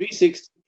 360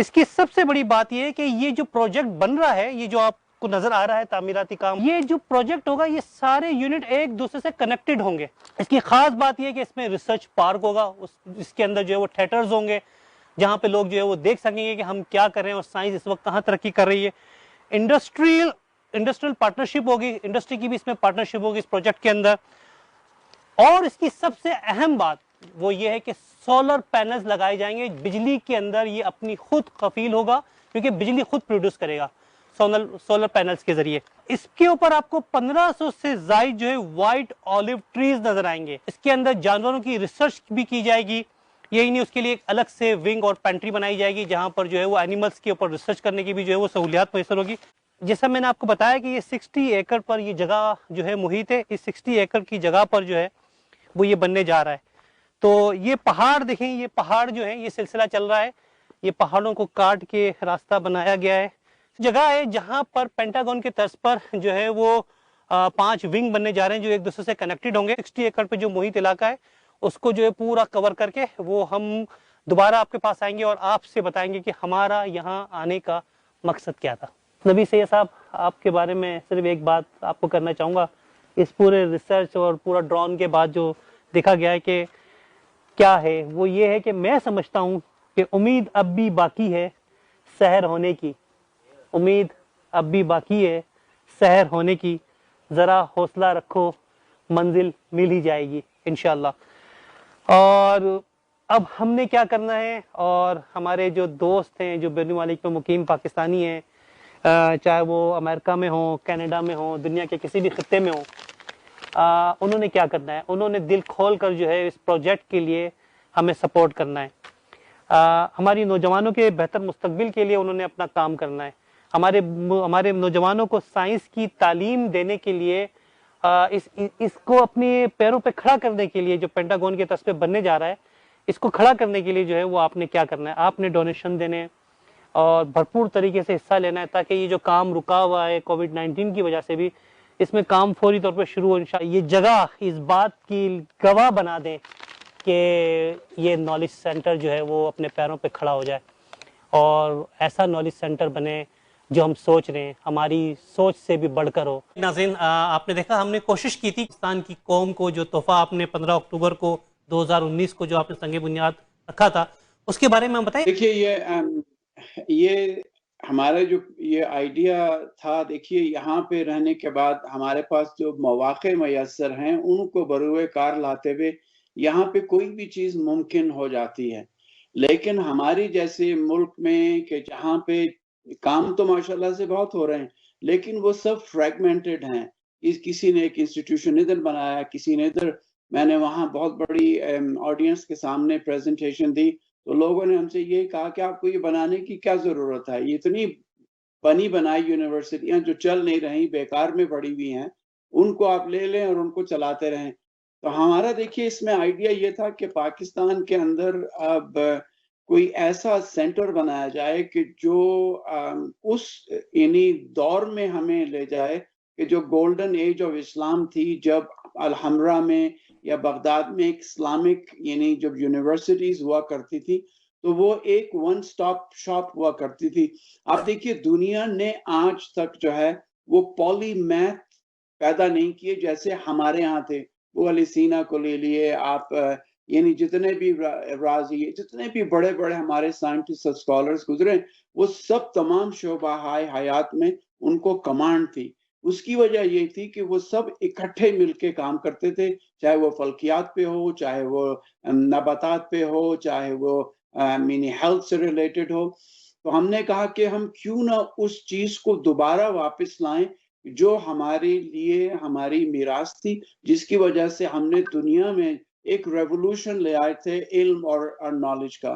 اس کی سب سے بڑی بات یہ ہے کہ یہ جو پروجیکٹ بن رہا ہے، یہ جو آپ کو نظر آ رہا ہے تعمیراتی کام، یہ جو پروجیکٹ ہوگا یہ سارے یونٹ ایک دوسرے سے کنیکٹڈ ہوں گے۔ اس کی خاص بات یہ ہے کہ اس میں ریسرچ پارک ہوگا، اس کے اندر جو ہے وہ تھیٹرز ہوں گے جہاں پہ لوگ جو ہے وہ دیکھ سکیں گے کہ ہم کیا کر رہے ہیں اور سائنس اس وقت کہاں ترقی کر رہی ہے۔ انڈسٹریل پارٹنرشپ ہوگی، انڈسٹری کی بھی اس میں پارٹنرشپ ہوگی اس پروجیکٹ کے اندر۔ اور اس کی سب سے اہم بات وہ یہ ہے کہ سولر پینلز لگائے جائیں گے، بجلی کے اندر یہ اپنی خود کفیل ہوگا کیونکہ بجلی خود پروڈیوس کرے گا سولر پینلز کے ذریعے۔ اس کے اوپر آپ کو 1500 سے زائد جو ہے وائٹ آلیو ٹریز نظر آئیں گے۔ اس کے اندر جانوروں کی ریسرچ بھی کی جائے گی، یہی نہیں اس کے لیے ایک الگ سے ونگ اور پینٹری بنائی جائے گی جہاں پر جو ہے وہ اینیملز کے اوپر ریسرچ کرنے کی بھی جو ہے وہ سہولیات میسر ہوگی۔ جیسا میں نے آپ کو بتایا کہ یہ 60 ایکڑ پر یہ جگہ جو ہے محیط ہے، اس 60 ایکڑ کی جگہ پر جو ہے وہ یہ بننے جا رہا ہے۔ تو یہ پہاڑ دیکھیں، یہ پہاڑ جو ہے یہ سلسلہ چل رہا ہے، یہ پہاڑوں کو کاٹ کے راستہ بنایا گیا ہے۔ جگہ ہے جہاں پر پینٹاگون کے طرز پر جو ہے وہ 5 ونگ بننے جا رہے ہیں جو ایک دوسرے سے کنیکٹڈ ہوں گے۔ 60 ایکڑ پہ جو محیط علاقہ ہے اس کو جو ہے پورا کور کر کے وہ ہم دوبارہ آپ کے پاس آئیں گے اور آپ سے بتائیں گے کہ ہمارا یہاں آنے کا مقصد کیا تھا۔ نبی سید صاحب، آپ کے بارے میں صرف ایک بات آپ کو کرنا چاہوں گا۔ اس پورے ریسرچ اور پورا ڈرون کے بعد جو دیکھا گیا ہے کہ کیا ہے، وہ یہ ہے کہ میں سمجھتا ہوں کہ امید اب بھی باقی ہے سحر ہونے کی، امید اب بھی باقی ہے سحر ہونے کی، ذرا حوصلہ رکھو، منزل مل ہی جائے گی انشاءاللہ۔ اور اب ہم نے کیا کرنا ہے، اور ہمارے جو دوست ہیں جو بین الملک میں مقیم پاکستانی ہیں، چاہے وہ امریکہ میں ہوں، کینیڈا میں ہوں، دنیا کے کسی بھی خطے میں ہوں، انہوں نے کیا کرنا ہے، انہوں نے دل کھول کر جو ہے اس پروجیکٹ کے لیے ہمیں سپورٹ کرنا ہے۔ ہماری نوجوانوں کے بہتر مستقبل کے لیے انہوں نے اپنا کام کرنا ہے۔ ہمارے نوجوانوں کو سائنس کی تعلیم دینے کے لیے، اس کو اپنے پیروں پہ کھڑا کرنے کے لیے جو پینٹاگون کے طرز پہ بننے جا رہا ہے، اس کو کھڑا کرنے کے لیے جو ہے وہ آپ نے کیا کرنا ہے، آپ نے ڈونیشن دینے اور بھرپور طریقے سے حصہ لینا ہے تاکہ یہ جو کام رکا ہوا ہے کووڈ-19 کی وجہ سے بھی، اس میں کام فوری طور پر شروع ہو۔ انشاءاللہ یہ جگہ اس بات کی گواہ بنا دیں کہ یہ نالج سینٹر جو ہے وہ اپنے پیروں پہ کھڑا ہو جائے اور ایسا نالج سینٹر بنے جو ہم سوچ رہے ہیں ہماری سوچ سے بھی بڑھ کر ہو۔ ناظرین، آپ نے دیکھا ہم نے کوشش کی تھی پاکستان کی قوم کو جو تحفہ آپ نے 15 اکتوبر کو 2019 کو جو آپ نے سنگ بنیاد رکھا تھا اس کے بارے میں ہم بتائیں۔ دیکھیے یہ ہمارا جو یہ آئیڈیا تھا، دیکھیے یہاں پہ رہنے کے بعد ہمارے پاس جو مواقع میسر ہیں ان کو بروئے کار لاتے ہوئے یہاں پہ کوئی بھی چیز ممکن ہو جاتی ہے۔ لیکن ہماری جیسے ملک میں کہ جہاں پہ کام تو ماشاءاللہ سے بہت ہو رہے ہیں لیکن وہ سب فریگمنٹڈ ہیں، کسی نے ایک انسٹیٹیوشن ادھر بنایا، کسی نے ادھر۔ میں نے وہاں بہت بڑی آڈینس کے سامنے پریزنٹیشن دی تو لوگوں نے ہم سے یہ کہا کہ آپ کو یہ بنانے کی کیا ضرورت ہے، یہ اتنی بنائی یونیورسٹیاں جو چل نہیں رہی، بیکار میں پڑی ہوئی ہیں، ان کو آپ لے لیں اور ان کو چلاتے رہیں۔ تو ہمارا دیکھیے اس میں آئیڈیا یہ تھا کہ پاکستان کے اندر اب کوئی ایسا سینٹر بنایا جائے کہ جو اس یعنی دور میں ہمیں لے جائے کہ جو گولڈن ایج آف اسلام تھی، جب الحمرہ میں یا بغداد میں ایک اسلامک یعنی جب یونیورسٹیز ہوا کرتی تھی تو وہ ایک ون سٹاپ شاپ ہوا کرتی تھی۔ آپ دیکھیے دنیا نے آج تک جو ہے وہ پولی میتھ پیدا نہیں کیے جیسے ہمارے ہاں تھے۔ وہ علی سینا کو لے لیے آپ، یعنی جتنے بھی رازی، جتنے بھی بڑے بڑے ہمارے سائنٹسٹ اور اسکالرز گزرے، وہ سب تمام شعبہ حیات میں ان کو کمانڈ تھی۔ اس کی وجہ یہ تھی کہ وہ سب اکٹھے مل کے کام کرتے تھے، چاہے وہ فلکیات پہ ہو، چاہے وہ نباتات پہ ہو، چاہے وہ ہیلتھ سے ریلیٹڈ ہو۔ تو ہم نے کہا کہ ہم کیوں نہ اس چیز کو دوبارہ واپس لائیں جو ہمارے لیے ہماری میراث تھی، جس کی وجہ سے ہم نے دنیا میں ایک ریولوشن لے آئے تھے علم اور نالج کا۔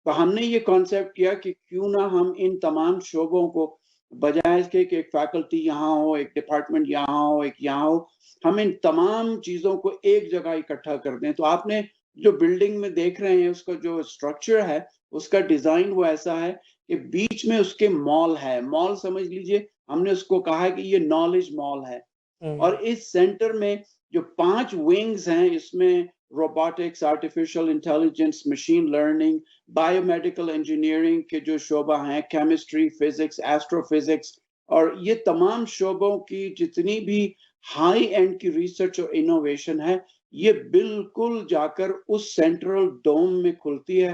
تو ہم نے یہ کانسیپٹ کیا کہ کیوں نہ ہم ان تمام شعبوں کو بجائے اس کے کہ ایک فیکلٹی یہاں ہو، ایک ڈپارٹمنٹ یہاں ہو، ایک یہاں ہو، ہم ان تمام چیزوں کو ایک جگہ اکٹھا کر دیں۔ تو آپ نے جو بلڈنگ میں دیکھ رہے ہیں اس کا جو اسٹرکچر ہے، اس کا ڈیزائن وہ ایسا ہے کہ بیچ میں اس کے مال ہے، مال سمجھ لیجئے، ہم نے اس کو کہا ہے کہ یہ نالج مال ہے۔ اور اس سینٹر میں جو 5 ونگز ہیں اس میں robotics, artificial intelligence, machine learning, bio medical engineering کے جو شعبہ ہیں، کیمسٹری، فزکس، ایسٹرو فزکس، اور یہ تمام شعبوں کی جتنی بھی ہائی اینڈ کی ریسرچ اور انوویشن ہے یہ بالکل جا کر اس سینٹرل ڈوم میں کھلتی ہے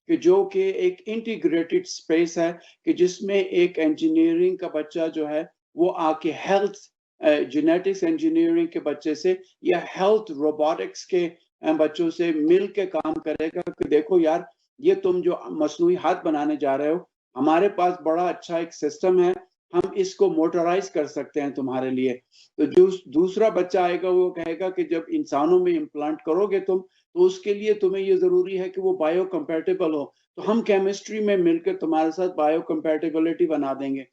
کہ جو کہ ایک انٹیگریٹڈ سپیس ہے کہ جس میں ایک انجینئرنگ کا بچہ جو ہے وہ آ کے ہیلتھ جینیٹکس انجینئرنگ کے بچے سے یا ہیلتھ روبوٹکس کے بچوں سے مل کے کام کرے گا کہ دیکھو یار یہ تم جو مصنوعی ہاتھ بنانے جا رہے ہو ہمارے پاس بڑا اچھا ایک سسٹم ہے، ہم اس کو موٹرائز کر سکتے ہیں تمہارے لیے۔ تو جو دوسرا بچہ آئے گا وہ کہے گا کہ جب انسانوں میں امپلانٹ کرو گے تم تو اس کے لیے تمہیں یہ ضروری ہے کہ وہ بایو کمپیٹیبل ہو، تو ہم کیمسٹری میں مل کر تمہارے ساتھ بایو کمپیٹیبلٹی بنا دیں گے۔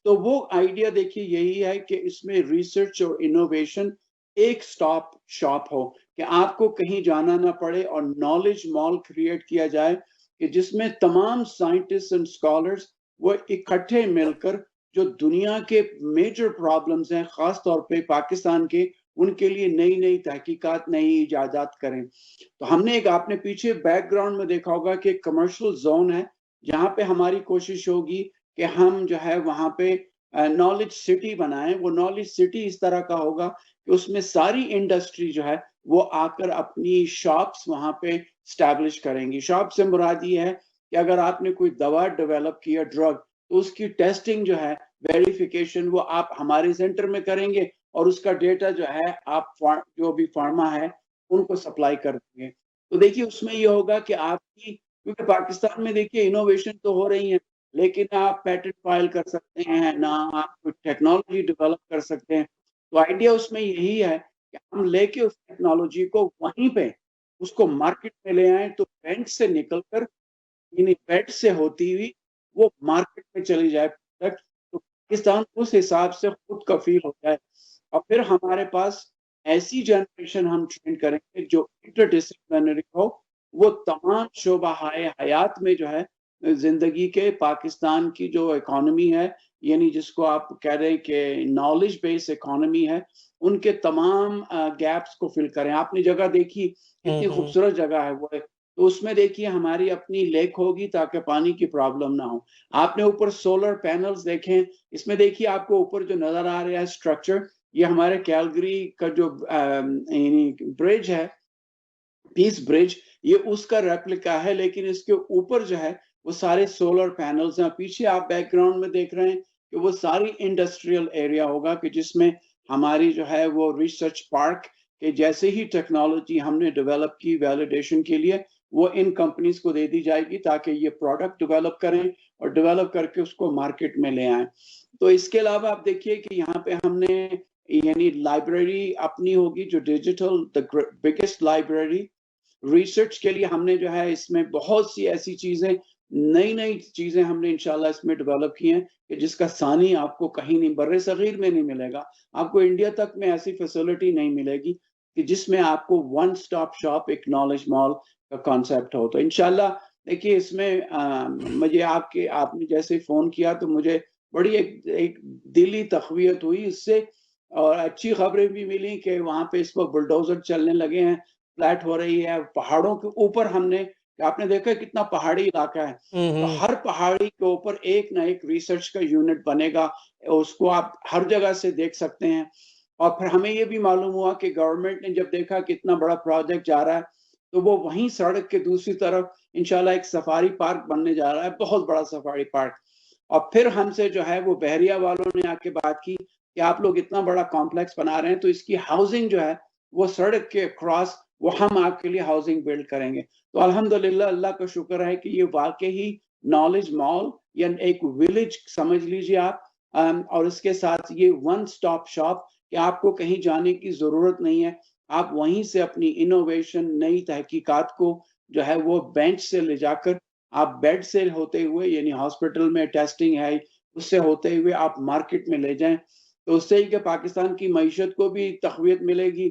تو وہ آئیڈیا دیکھیے یہی ہے کہ اس میں ریسرچ اور انوویشن ایک سٹاپ شاپ ہو کہ آپ کو کہیں جانا نہ پڑے اور نالج مال کریٹ کیا جائے کہ جس میں تمام سائنٹسٹ اینڈ اسکالرز وہ اکٹھے مل کر جو دنیا کے میجر پرابلمز ہیں خاص طور پہ پاکستان کے ان کے لیے نئی نئی تحقیقات، نئی ایجادات کریں۔ تو ہم نے ایک آپ نے پیچھے بیک گراؤنڈ میں دیکھا ہوگا کہ کمرشل زون ہے جہاں پہ ہماری کوشش ہوگی کہ ہم جو ہے وہاں پہ نالج سٹی بنائیں۔ وہ نالج سٹی اس طرح کا ہوگا کہ اس میں ساری انڈسٹری جو ہے وہ آ کر اپنی شاپس وہاں پہ اسٹیبلش کریں گی۔ شاپ سے مراد یہ ہے کہ اگر آپ نے کوئی دوا ڈیولپ کیا، ڈرگ، تو اس کی ٹیسٹنگ جو ہے، ویریفیکیشن، وہ آپ ہمارے سینٹر میں کریں گے اور اس کا ڈیٹا جو ہے آپ جو بھی فارما ہے ان کو سپلائی کر دیں گے۔ تو دیکھیے اس میں یہ ہوگا کہ آپ کی، کیونکہ پاکستان میں دیکھیے انوویشن تو ہو رہی ہیں لیکن آپ پیٹنٹ فائل کر سکتے ہیں نہ آپ کوئی ٹیکنالوجی ڈیولپ کر سکتے ہیں۔ تو آئیڈیا اس میں یہی ہے کہ ہم لے کے اس ٹیکنالوجی کو وہیں پہ اس کو مارکیٹ میں لے آئیں تو بینک سے نکل کر یعنی بیڈ سے ہوتی ہوئی وہ مارکیٹ میں چلی جائے پروڈکٹ، تو پاکستان اس حساب سے خود کفیل ہو جائے اور پھر ہمارے پاس ایسی جنریشن ہم ٹرین کریں گے جو انٹر ڈسپلنری ہو، وہ تمام شعبہ حیات میں جو ہے زندگی کے پاکستان کی جو اکانومی ہے یعنی جس کو آپ کہہ رہے ہیں کہ نالج بیس اکانومی ہے ان کے تمام گیپس کو فل کریں۔ آپ نے جگہ دیکھی کتنی خوبصورت جگہ ہے وہ، تو اس میں دیکھیے ہماری اپنی لیک ہوگی تاکہ پانی کی پرابلم نہ ہو۔ آپ نے اوپر سولر پینلز دیکھیں، اس میں دیکھیے آپ کو اوپر جو نظر آ رہا ہے اسٹرکچر، یہ ہمارے کیلگری کا جو برج ہے، پیس برج، یہ اس کا ریپلیکا ہے لیکن اس کے اوپر جو ہے وہ سارے سولر پینلز ہیں۔ پیچھے آپ بیک گراؤنڈ میں دیکھ رہے ہیں کہ وہ ساری انڈسٹریل ایریا ہوگا کہ جس میں ہماری جو ہے وہ ریسرچ پارک کہ جیسے ہی ٹیکنالوجی ہم نے ڈیولپ کی ویلیڈیشن کے لیے وہ ان کمپنیز کو دے دی جائے گی تاکہ یہ پروڈکٹ ڈیولپ کریں اور ڈیولپ کر کے اس کو مارکیٹ میں لے آئیں۔ تو اس کے علاوہ آپ دیکھیے کہ یہاں پہ ہم نے یعنی لائبریری اپنی ہوگی جو ڈیجیٹل بگیسٹ لائبریری ریسرچ کے لیے ہم نے جو ہے اس میں بہت سی ایسی چیزیں، نئی نئی چیزیں ہم نے انشاءاللہ اس میں ڈیولپ کی ہیں کہ جس کا ثانی آپ کو کہیں نہیں، بر صغیر میں نہیں ملے گا، آپ کو انڈیا تک میں ایسی فیسلٹی نہیں ملے گی کہ جس میں آپ کو ون سٹاپ شاپ ایک نالج مال کا کانسیپٹ ہو۔ تو انشاءاللہ دیکھیے اس میں مجھے آپ نے جیسے فون کیا تو مجھے بڑی ایک دلی تقویت ہوئی اس سے، اور اچھی خبریں بھی ملی کہ وہاں پہ اس وقت بلڈوزر چلنے لگے ہیں، فلیٹ ہو رہی ہے پہاڑوں کے اوپر۔ ہم نے آپ نے دیکھا کتنا پہاڑی علاقہ ہے، تو ہر پہاڑی کے اوپر ایک نہ ایک ریسرچ کا یونٹ بنے گا، اس کو آپ ہر جگہ سے دیکھ سکتے ہیں۔ اور پھر ہمیں یہ بھی معلوم ہوا کہ گورنمنٹ نے جب دیکھا کہ اتنا بڑا پروجیکٹ جا رہا ہے تو وہ وہیں سڑک کے دوسری طرف انشاءاللہ ایک سفاری پارک بننے جا رہا ہے، بہت بڑا سفاری پارک۔ اور پھر ہم سے جو ہے وہ بحریہ والوں نے آ کے بات کی کہ آپ لوگ اتنا بڑا کمپلیکس بنا رہے ہیں تو اس کی ہاؤسنگ جو ہے وہ سڑک کے کراس وہ ہم آپ کے لیے ہاؤسنگ بلڈ کریں گے۔ تو الحمدللہ اللہ کا شکر ہے کہ یہ واقعی نالج مال یا ایک ولیج سمجھ لیجیے آپ، اور اس کے ساتھ یہ ون سٹاپ شاپ کہ آپ کو کہیں جانے کی ضرورت نہیں ہے، آپ وہیں سے اپنی انوویشن، نئی تحقیقات کو جو ہے وہ بینچ سے لے جا کر آپ بیڈ سے ہوتے ہوئے یعنی ہاسپٹل میں ٹیسٹنگ ہے اس سے ہوتے ہوئے آپ مارکیٹ میں لے جائیں۔ تو اس سے ہی کہ پاکستان کی معیشت کو بھی تقویت ملے گی،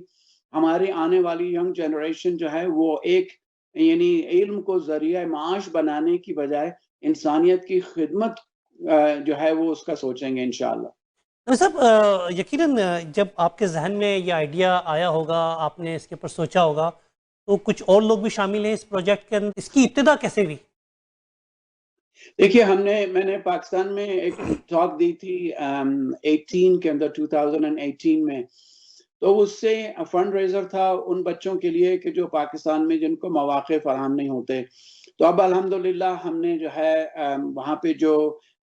ہماری آنے والی ینگ جنریشن جو ہے وہ ایک یعنی علم کو ذریعہ معاش بنانے کی بجائے انسانیت کی خدمت جو ہے وہ اس کا سوچیں گے انشاءاللہ۔ صاحب یقیناً جب آپ کے ذہن میں یہ آئیڈیا آیا ہوگا، آپ نے اس کے اوپر سوچا ہوگا، تو کچھ اور لوگ بھی شامل ہیں اس پروجیکٹ کے اندر، اس کی ابتدا کیسے ہوئی؟ دیکھیے میں نے پاکستان میں ایک ٹاک دی تھی 18 کے اندر 2018 میں، تو اس سے فنڈ ریزر تھا ان بچوں کے لیے کہ جو پاکستان میں جن کو مواقع فراہم نہیں ہوتے. تو اب الحمدللہ ہم نے جو ہے وہاں پہ جو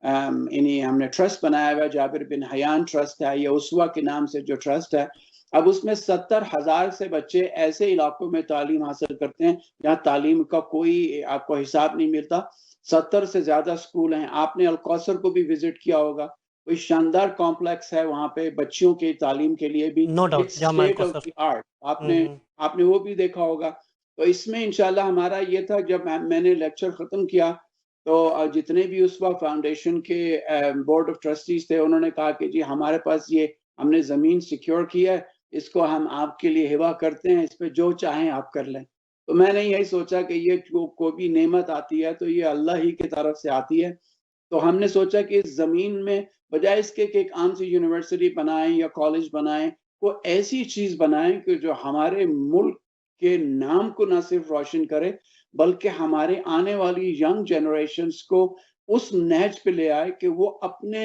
ہم نے ٹرسٹ بنایا ہوا جابر بن حیان ٹرسٹ ہے، یا اسوا کے نام سے جو ٹرسٹ ہے. اب اس میں 70,000 سے بچے ایسے علاقوں میں تعلیم حاصل کرتے ہیں جہاں تعلیم کا کوئی آپ کو حساب نہیں ملتا. 70 سے زیادہ سکول ہیں. آپ نے الکوثر کو بھی وزٹ کیا ہوگا، کوئی شاندار کمپلیکس ہے وہاں پہ بچیوں کی تعلیم کے لیے بھی. No doubt, it's Jamia state of Alkausar. The art. آپ نے وہ بھی دیکھا ہوگا. تو اس میں انشاءاللہ ہمارا یہ تھا، جب میں نے لیکچر ختم کیا تو جتنے بھی اس وقت فاؤنڈیشن کے بورڈ آف ٹرسٹیز تھے، انہوں نے کہا کہ جی ہمارے پاس یہ ہم نے زمین سیکیور کی ہے، اس کو ہم آپ کے لیے ہبہ کرتے ہیں، اس پہ جو چاہیں آپ کر لیں. تو میں نے یہی سوچا کہ یہ کوئی بھی نعمت آتی ہے تو یہ اللہ ہی کی طرف سے آتی ہے. تو ہم نے سوچا کہ اس زمین میں بجائے اس کے کہ ایک عام سی یونیورسٹی بنائیں یا کالج بنائیں، وہ ایسی چیز بنائیں کہ جو ہمارے ملک کے نام کو نہ صرف روشن کرے بلکہ ہمارے آنے والی ینگ جنریشنز کو اس نہج پہ لے آئے کہ وہ اپنے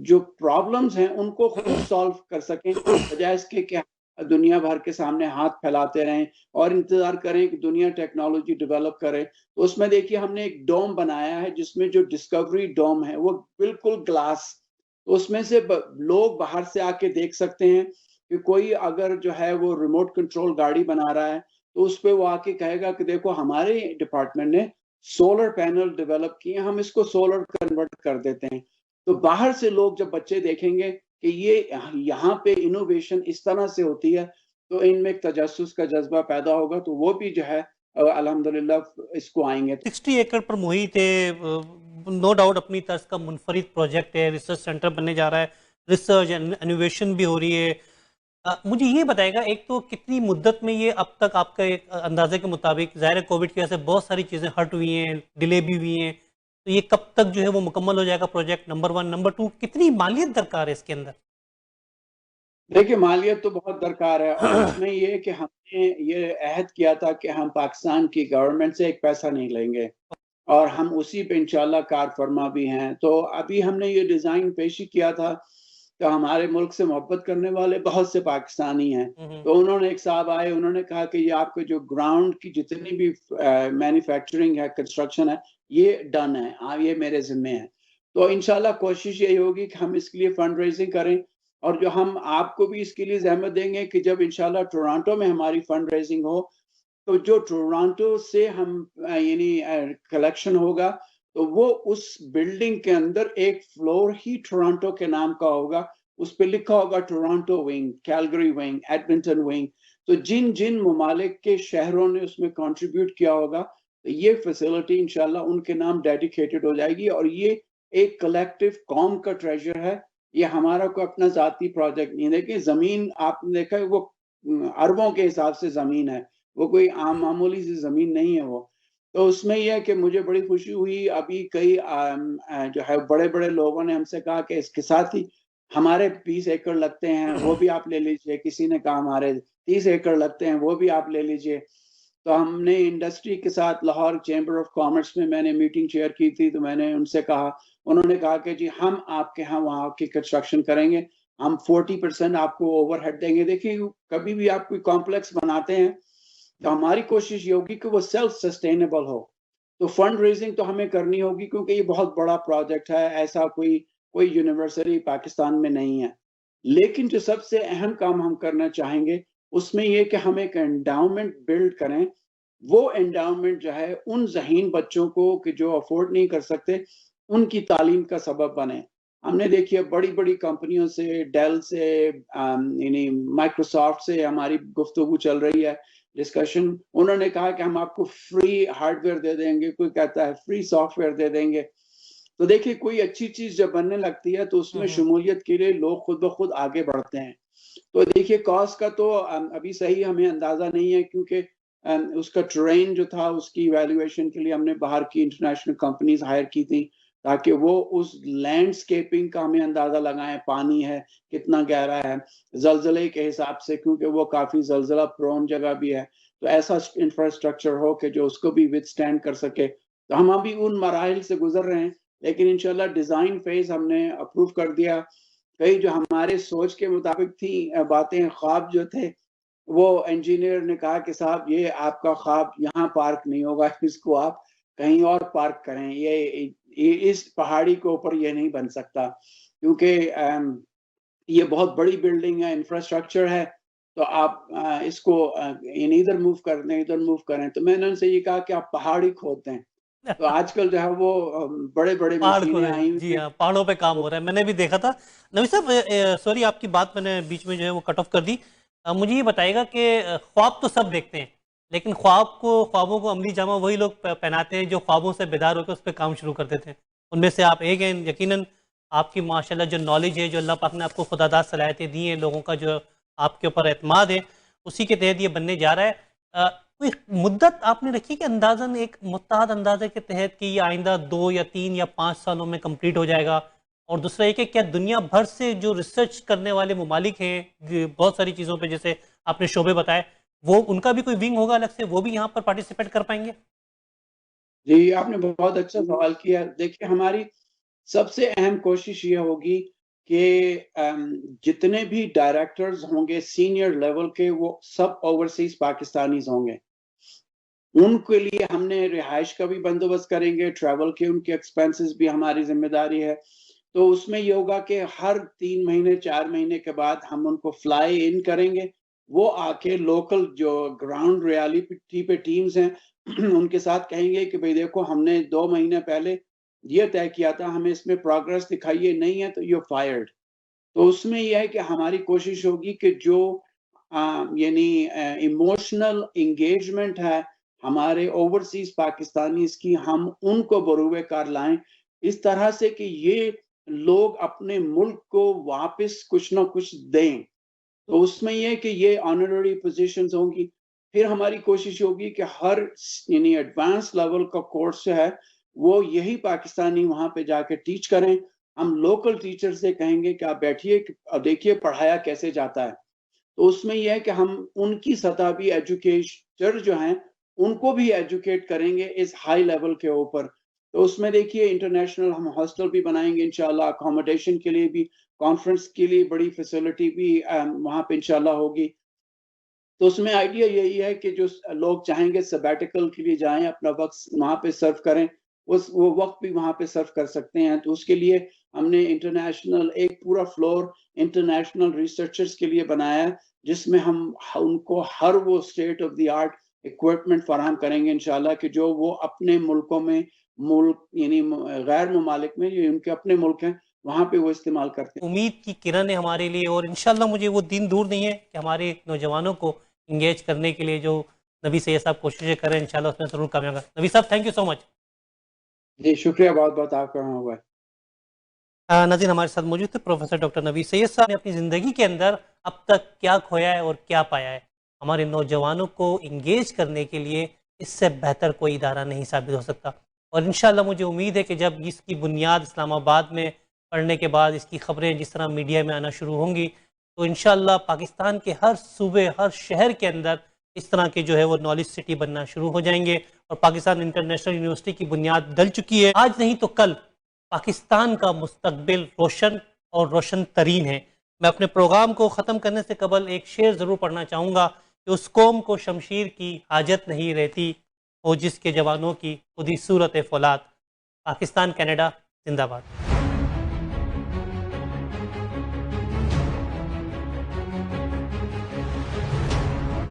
جو پرابلمز ہیں ان کو خود سالو کر سکیں، بجائے اس کے کہ دنیا بھر کے سامنے ہاتھ پھیلاتے رہیں اور انتظار کریں کہ دنیا ٹیکنالوجی ڈیولپ کرے. تو اس میں دیکھیے ہم نے ایک ڈوم بنایا ہے جس میں جو ڈسکوری ڈوم ہے وہ بالکل گلاس. تو اس میں سے لوگ باہر سے آ کے دیکھ سکتے ہیں کہ کوئی اگر جو ہے وہ ریموٹ کنٹرول گاڑی بنا رہا ہے تو اس پہ وہ آ کے کہے گا کہ دیکھو ہمارے ڈپارٹمنٹ نے سولر پینل ڈیولپ کیے، ہم اس کو سولر کنورٹ کر دیتے ہیں. تو باہر سے لوگ جب بچے دیکھیں گے کہ یہ یہاں پہ انوویشن اس طرح سے ہوتی ہے تو ان میں ایک تجسس کا جذبہ پیدا ہوگا، تو وہ بھی جو ہے الحمدللہ اس کو آئیں گے. 60 ایکڑ پر محیط ہے، نو ڈاؤٹ اپنی طرز کا منفرد پروجیکٹ ہے، ریسرچ سینٹر بننے جا رہا ہے، ریسرچ انوویشن بھی ہو رہی ہے. مجھے یہ بتائے گا، ایک تو کتنی مدت میں یہ اب تک آپ کا ایک اندازے کے مطابق، ظاہر ہے کووڈ کی وجہ سے بہت ساری چیزیں ہٹ ہوئی ہیں، ڈیلے بھی ہوئی ہیں، تو یہ کب تک جو ہے وہ مکمل ہو جائے گا پروجیکٹ؟ نمبر 1. نمبر 2، کتنی مالیت درکار ہے اس کے اندر؟ دیکھیے مالیت تو بہت درکار ہے، اور اس میں یہ کہ ہم نے یہ عہد کیا تھا کہ ہم پاکستان کی گورنمنٹ سے ایک پیسہ نہیں لیں گے اور ہم اسی پہ انشاءاللہ کار فرما بھی ہیں. تو ابھی ہم نے یہ ڈیزائن پیشی کیا تھا تو ہمارے ملک سے محبت کرنے والے بہت سے پاکستانی ہیں. تو انہوں نے ایک صاحب آئے، انہوں نے کہا کہ یہ آپ کے جو گراؤنڈ کی جتنی بھی مینوفیکچرنگ ہے، کنسٹرکشن ہے، یہ ڈن ہے، یہ میرے ذمے ہے. تو انشاءاللہ کوشش یہی ہوگی کہ ہم اس کے لیے فنڈ ریزنگ کریں، اور جو ہم آپ کو بھی اس کے لیے زحمت دیں گے کہ جب انشاءاللہ ٹورانٹو میں ہماری فنڈ ریزنگ ہو تو جو ٹورانٹو سے ہم یعنی کلیکشن ہوگا تو وہ اس بلڈنگ کے اندر ایک فلور ہی ٹورانٹو کے نام کا ہوگا. اس پہ لکھا ہوگا Toronto wing, Calgary wing, Edmonton wing. تو جن جن ممالک کے شہروں نے اس میں کنٹریبیوٹ کیا ہوگا یہ فیسلٹی انشاءاللہ ان کے نام ڈیڈیکیٹڈ ہو جائے گی. اور یہ ایک کلیکٹیو قوم کا ٹریجر ہے، یہ ہمارا کوئی اپنا ذاتی پروجیکٹ نہیں. دیکھیں زمین آپ نے دیکھا وہ اربوں کے حساب سے زمین ہے، وہ کوئی عام معمولی سی زمین نہیں ہے وہ. تو اس میں یہ ہے کہ مجھے بڑی خوشی ہوئی، ابھی کئی جو ہے بڑے بڑے لوگوں نے ہم سے کہا کہ اس کے ساتھ ہی ہمارے 20 ایکڑ لگتے ہیں وہ بھی آپ لے لیجئے. کسی نے کہا ہمارے 30 ایکڑ لگتے ہیں وہ بھی آپ لے لیجئے. تو ہم نے انڈسٹری کے ساتھ لاہور چیمبر آف کامرس میں میں نے میٹنگ چیئر کی تھی، تو میں نے ان سے کہا، انہوں نے کہا کہ جی ہم آپ کے ہاں وہاں کی کنسٹرکشن کریں گے، ہم 40% آپ کو اوور ہیڈ دیں گے. دیکھیے کبھی بھی آپ کوئی کمپلیکس بناتے ہیں تو ہماری کوشش یہ ہوگی کہ وہ سیلف سسٹینیبل ہو. تو فنڈ ریزنگ تو ہمیں کرنی ہوگی کیونکہ یہ بہت بڑا پروجیکٹ ہے، ایسا کوئی یونیورسٹی پاکستان میں نہیں ہے. لیکن جو سب سے اہم کام ہم کرنا چاہیں گے اس میں یہ کہ ہم ایک انڈاؤمنٹ بلڈ کریں. وہ انڈاؤمنٹ جو ہے ان ذہین بچوں کو کہ جو افورڈ نہیں کر سکتے ان کی تعلیم کا سبب بنے. ہم نے دیکھیے بڑی بڑی کمپنیوں سے، ڈیل سے، یعنی مائکروسافٹ سے ہماری گفتگو چل رہی ہے، ڈسکشن. انہوں نے کہا کہ ہم آپ کو فری ہارڈ ویئر دے دیں گے، کوئی کہتا ہے فری سافٹ ویئر دے دیں گے. تو دیکھیے کوئی اچھی چیز جب بننے لگتی ہے تو اس میں شمولیت کے لیے لوگ خود بخود آگے بڑھتے ہیں. تو دیکھیے کاسٹ کا تو ابھی صحیح ہمیں اندازہ نہیں ہے کیونکہ اس کا ٹرین جو تھا اس کی ایویلویشن کے لیے ہم نے باہر کی انٹرنیشنل کمپنیز ہائر کی تھی. تاکہ وہ اس لینڈسکیپنگ کا ہمیں اندازہ لگائیں، پانی ہے کتنا گہرا ہے، زلزلے کے حساب سے، کیونکہ وہ کافی زلزلہ پرون جگہ بھی ہے، تو ایسا انفراسٹرکچر ہو کہ جو اس کو بھی وتھ اسٹینڈ کر سکے. تو ہم ابھی ان مراحل سے گزر رہے ہیں، لیکن انشاءاللہ ڈیزائن فیز ہم نے اپروو کر دیا. کئی جو ہمارے سوچ کے مطابق تھی باتیں، خواب جو تھے، وہ انجینئر نے کہا کہ صاحب یہ آپ کا خواب یہاں پارک نہیں ہوگا، اس کو آپ کہیں اور پارک کریں، یہ اس پہاڑی کے اوپر یہ نہیں بن سکتا، کیونکہ یہ بہت بڑی بلڈنگ ہے، انفراسٹرکچر ہے، تو آپ اس کو ادھر موو کر دیں، ادھر موو کریں. تو میں نے ان سے یہ کہا کہ آپ پہاڑی کھود دیں. تو آج کل جو ہے وہ بڑے بڑے پہاڑ مشینیں کھودے، آئی ہوئی جی ہیں. ہاں، پہاڑوں پہ کام ہو رہا ہے، میں نے بھی دیکھا تھا. نبی صاحب سوری آپ کی بات میں نے بیچ میں جو ہے وہ کٹ آف کر دی. مجھے یہ بتائے گا کہ خواب تو سب دیکھتے ہیں، لیکن خوابوں کو عملی جامہ وہی لوگ پہناتے ہیں جو خوابوں سے بیدار ہو کے اس پہ کام شروع کر دیتے ہیں. ان میں سے آپ ایک ہیں. یقیناً آپ کی ماشاءاللہ جو نالج ہے، جو اللہ پاک نے آپ کو خداداد صلاحیتیں دی ہیں، لوگوں کا جو آپ کے اوپر اعتماد ہے، اسی کے تحت یہ بننے جا رہا ہے. کوئی مدت آپ نے رکھی کہ اندازاً ایک متحد اندازے کے تحت کہ یہ آئندہ 2 یا 3 یا 5 سالوں میں کمپلیٹ ہو جائے گا؟ اور دوسرا یہ کہ کیا دنیا بھر سے جو ریسرچ کرنے والے ممالک ہیں بہت ساری چیزوں پہ، جیسے آپ نے شعبے بتائے، وہ ان کا بھی کوئی ونگ ہوگا الگ سے، وہ بھی یہاں پر پارٹیسپیٹ کر پائیں گے؟ جی آپ نے بہت اچھا سوال کیا. دیکھیے ہماری سب سے اہم کوشش یہ ہوگی کہ جتنے بھی ڈائریکٹرز ہوں گے سینئر لیول کے، وہ سب اوورسیز پاکستانیز ہوں گے. ان کے لیے ہم نے رہائش کا بھی بندوبست کریں گے، ٹریول کے ان کے ایکسپینسز بھی ہماری ذمہ داری ہے. تو اس میں یہ ہوگا کہ ہر 3 مہینے 4 مہینے کے بعد ہم ان کو فلائی ان کریں گے. وہ آ کے لوکل جو گراؤنڈ ریالٹی پہ ٹیمز ہیں ان کے ساتھ کہیں گے کہ بھئی دیکھو ہم نے 2 مہینے پہلے یہ طے کیا تھا، ہمیں اس میں پروگرس دکھائیے، نہیں ہے تو یو فائرڈ. تو اس میں یہ ہے کہ ہماری کوشش ہوگی کہ جو یعنی ایموشنل انگیجمنٹ ہے ہمارے اوورسیز پاکستانیز کی، ہم ان کو بروئے کار لائیں اس طرح سے کہ یہ لوگ اپنے ملک کو واپس کچھ نہ کچھ دیں. تو اس میں یہ ہے کہ یہ آنرری پوزیشنز ہوں گی. پھر ہماری کوشش ہوگی کہ ہر یعنی ایڈوانس لیول کا کورس ہے وہ یہی پاکستانی وہاں پہ جا کے ٹیچ کریں. ہم لوکل ٹیچر سے کہیں گے کہ آپ بیٹھیے اور دیکھیے پڑھایا کیسے جاتا ہے. تو اس میں یہ ہے کہ ہم ان کی سطح بھی ایجوکیٹر جو ہیں ان کو بھی ایجوکیٹ کریں گے اس ہائی لیول کے اوپر. تو اس میں دیکھیے انٹرنیشنل ہم ہاسٹل بھی بنائیں گے انشاءاللہ، اکوموڈیشن کے لیے بھی، کانفرنس کے لیے بڑی فیسلٹی بھی وہاں پہ انشاءاللہ ہوگی. تو اس میں آئیڈیا یہی ہے کہ جو لوگ چاہیں گے سبیٹیکل کے لیے جائیں، اپنا وقت وہاں پہ سرو کریں، وہ وقت بھی وہاں پہ سرو کر سکتے ہیں. تو اس کے لیے ہم نے انٹرنیشنل ایک پورا فلور انٹرنیشنل ریسرچرز کے لیے بنایا ہے، جس میں ہم ان کو ہر وہ state of the art equipment فراہم کریں گے انشاءاللہ کہ جو وہ اپنے ملکوں میں یعنی غیر ممالک میں جو ان کے اپنے ملک ہیں وہاں پہ وہ استعمال کرتے ہیں. امید کی کرن ہے ہمارے لیے، اور انشاءاللہ مجھے وہ دن دور نہیں ہے کہ ہمارے نوجوانوں کو انگیج کرنے کے لیے جو نبی سید صاحب کوششیں کریں، انشاءاللہ اس میں ضرور کامیاب ہوگا. نبی صاحب تھینک یو سو مچ. جی شکریہ بہت بہت آپ کا ہوا. ناظرین ہمارے ساتھ موجود تھے پروفیسر ڈاکٹر نبی سید صاحب نے اپنی زندگی کے اندر اب تک کیا کھویا ہے اور کیا پایا ہے. ہمارے نوجوانوں کو انگیج کرنے کے لیے اس سے بہتر کوئی ادارہ نہیں ثابت ہو سکتا. اور انشاءاللہ مجھے امید ہے کہ جب اس کی بنیاد اسلام آباد میں پڑھنے کے بعد اس کی خبریں جس طرح میڈیا میں آنا شروع ہوں گی، تو انشاءاللہ پاکستان کے ہر صوبے، ہر شہر کے اندر اس طرح کے جو ہے وہ نالج سٹی بننا شروع ہو جائیں گے. اور پاکستان انٹرنیشنل یونیورسٹی کی بنیاد ڈل چکی ہے. آج نہیں تو کل پاکستان کا مستقبل روشن اور روشن ترین ہے. میں اپنے پروگرام کو ختم کرنے سے قبل ایک شعر ضرور پڑھنا چاہوں گا کہ اس قوم کو شمشیر کی حاجت نہیں رہتی، وہ جس کے جوانوں کی خودی صورت فولاد. پاکستان کینیڈا زندہ باد.